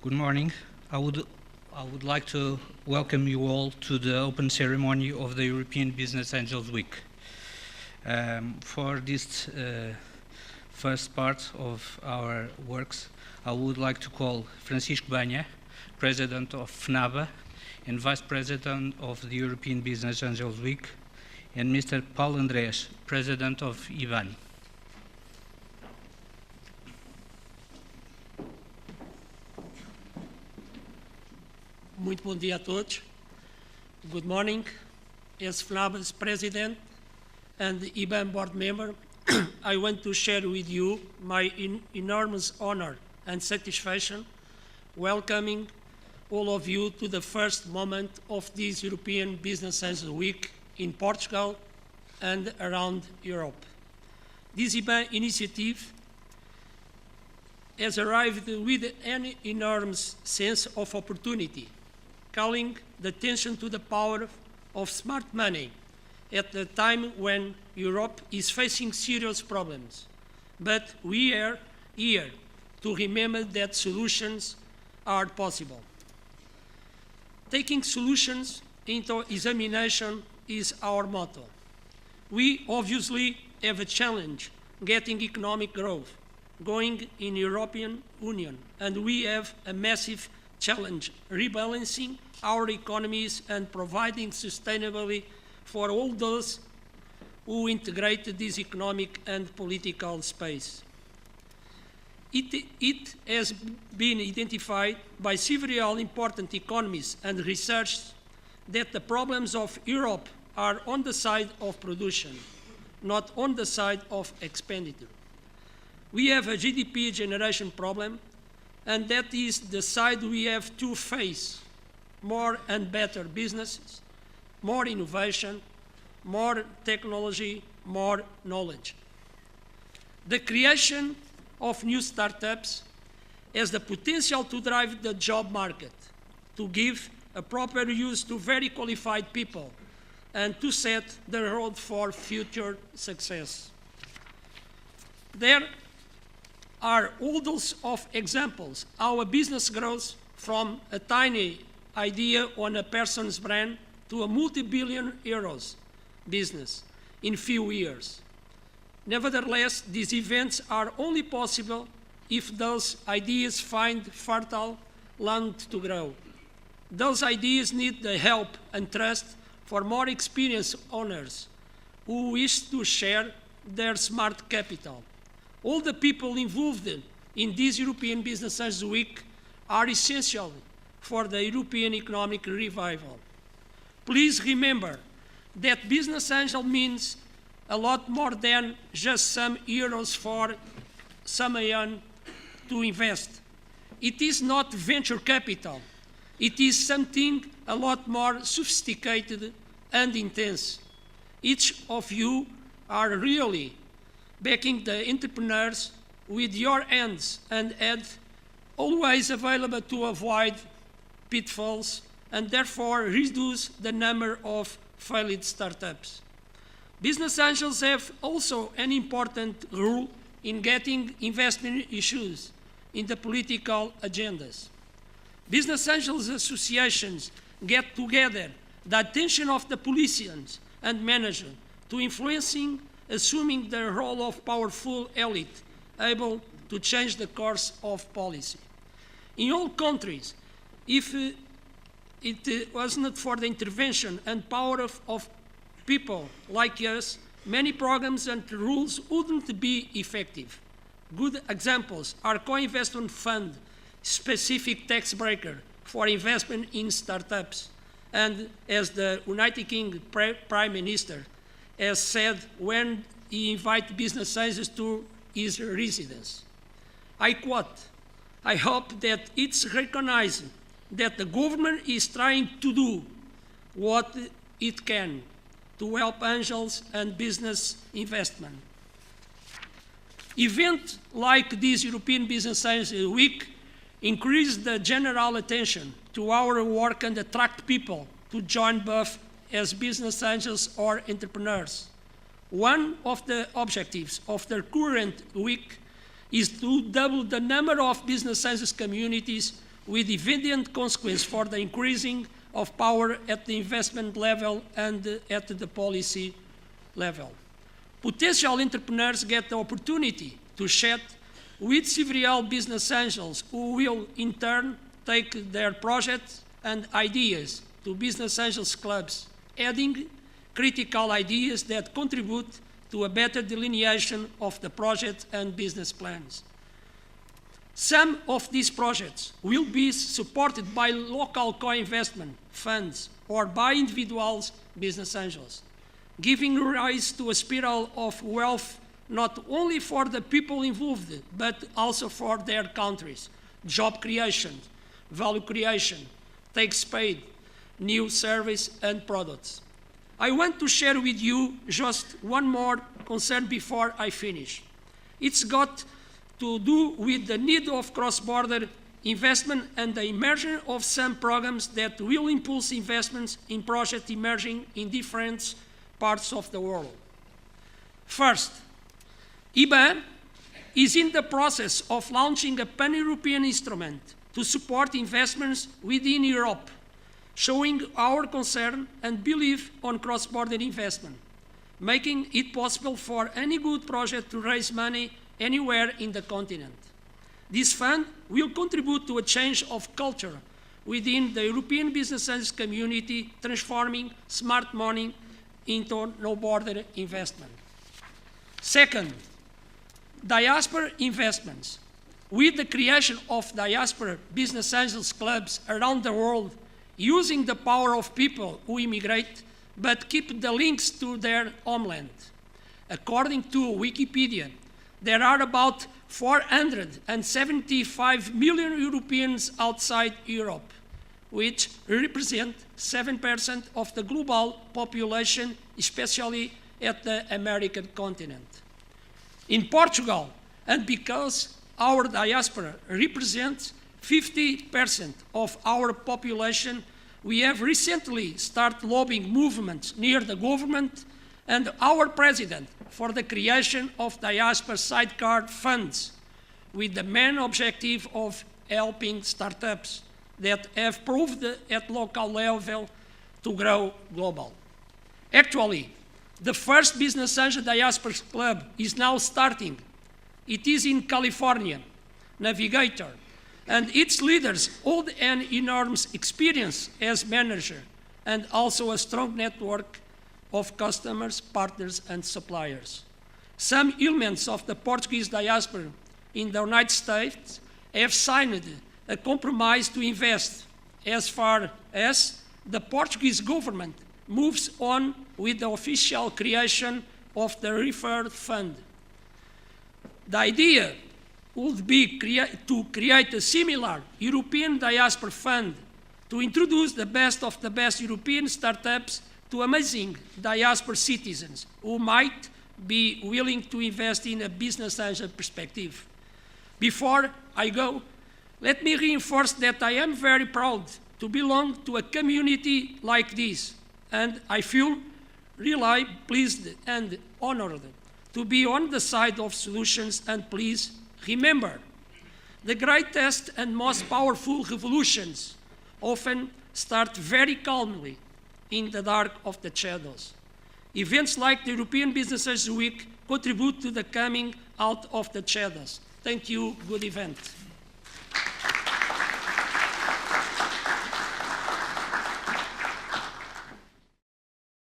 Good morning. I would like to welcome you all to the open ceremony of the European Business Angels Week. For this first part of our works, I would like to call Francisco Banha, President of FNABA and Vice President of the European Business Angels Week, and Mr. Paulo Andrés, President of IBAN. Muito bom dia a todos. Good morning. As FNABA's President and IBAN board member, I want to share with you my enormous honor and satisfaction welcoming all of you to the first moment of this European Business Angels Week in Portugal and around Europe. This IBAN initiative has arrived with an enormous sense of opportunity, calling the attention to the power of smart money at the time when Europe is facing serious problems. But we are here to remember that solutions are possible. Taking solutions into examination is our motto. We obviously have a challenge getting economic growth going in European Union, and we have a massive challenge rebalancing our economies and providing sustainability for all those who integrate this economic and political space. It has been identified by several important economists and researchers that the problems of Europe are on the side of production, not on the side of expenditure. We have a GDP generation problem, and that is the side we have to face: more and better businesses, more innovation, more technology, more knowledge. The creation of new startups has the potential to drive the job market, to give a proper use to very qualified people, and to set the road for future success. There are all those of examples how a business grows from a tiny idea on a person's brand to a multi-billion euros business in few years. Nevertheless, these events are only possible if those ideas find fertile land to grow. Those ideas need the help and trust for more experienced owners who wish to share their smart capital. All the people involved in this European Business Angels Week are essential for the European economic revival. Please remember that business angel means a lot more than just some euros for someone to invest. It is not venture capital. It is something a lot more sophisticated and intense. Each of you are really backing the entrepreneurs with your hands and head, always available to avoid pitfalls and therefore reduce the number of failed startups. Business angels have also an important role in getting investment issues in the political agendas. Business angels associations get together the attention of the politicians and managers to influencing, assuming the role of powerful elite able to change the course of policy. In all countries, if it was not for the intervention and power of people like us, many programs and rules wouldn't be effective. Good examples are co-investment fund, specific tax breaker for investment in startups, and as the United Kingdom Prime Minister has said when he invited business angels to his residence. I quote, "I hope that it's recognized that the government is trying to do what it can to help angels and business investment." Events like this European Business Angels Week increase the general attention to our work and attract people to join both as business angels or entrepreneurs. One of the objectives of the current week is to double the number of business angels communities with evident consequence for the increasing of power at the investment level and at the policy level. Potential entrepreneurs get the opportunity to chat with several business angels who will in turn take their projects and ideas to business angels clubs, adding critical ideas that contribute to a better delineation of the project and business plans. Some of these projects will be supported by local co-investment funds or by individuals business angels, giving rise to a spiral of wealth not only for the people involved, but also for their countries. Job creation, value creation, takes paid, new service and products. I want to share with you just one more concern before I finish. It's got to do with the need of cross-border investment and the emergence of some programs that will impulse investments in projects emerging in different parts of the world. First, IBA is in the process of launching a pan-European instrument to support investments within Europe, showing our concern and belief on cross-border investment, making it possible for any good project to raise money anywhere in the continent. This fund will contribute to a change of culture within the European business angels community, transforming smart money into no-border investment. Second, diaspora investments. With the creation of diaspora business angels clubs around the world, using the power of people who immigrate but keep the links to their homeland. According to Wikipedia, there are about 475 million Europeans outside Europe, which represent 7% of the global population, especially at the American continent. In Portugal, and because our diaspora represents 50% of our population, we have recently started lobbying movements near the government and our president for the creation of diaspora sidecar funds with the main objective of helping startups that have proved at local level to grow global. Actually, the first business angel diaspora club is now starting. It is in California, Navigator, and its leaders hold an enormous experience as manager and also a strong network of customers, partners, and suppliers. Some elements of the Portuguese diaspora in the United States have signed a compromise to invest as far as the Portuguese government moves on with the official creation of the referred fund. The idea would be to create a similar European diaspora fund to introduce the best of the best European startups to amazing diaspora citizens who might be willing to invest in a business angel perspective. Before I go, let me reinforce that I am very proud to belong to a community like this, and I feel really pleased and honored to be on the side of solutions. And please remember, the greatest and most powerful revolutions often start very calmly in the dark of the shadows. Events like the European Business Angels Week contribute to the coming out of the shadows. Thank you. Good event.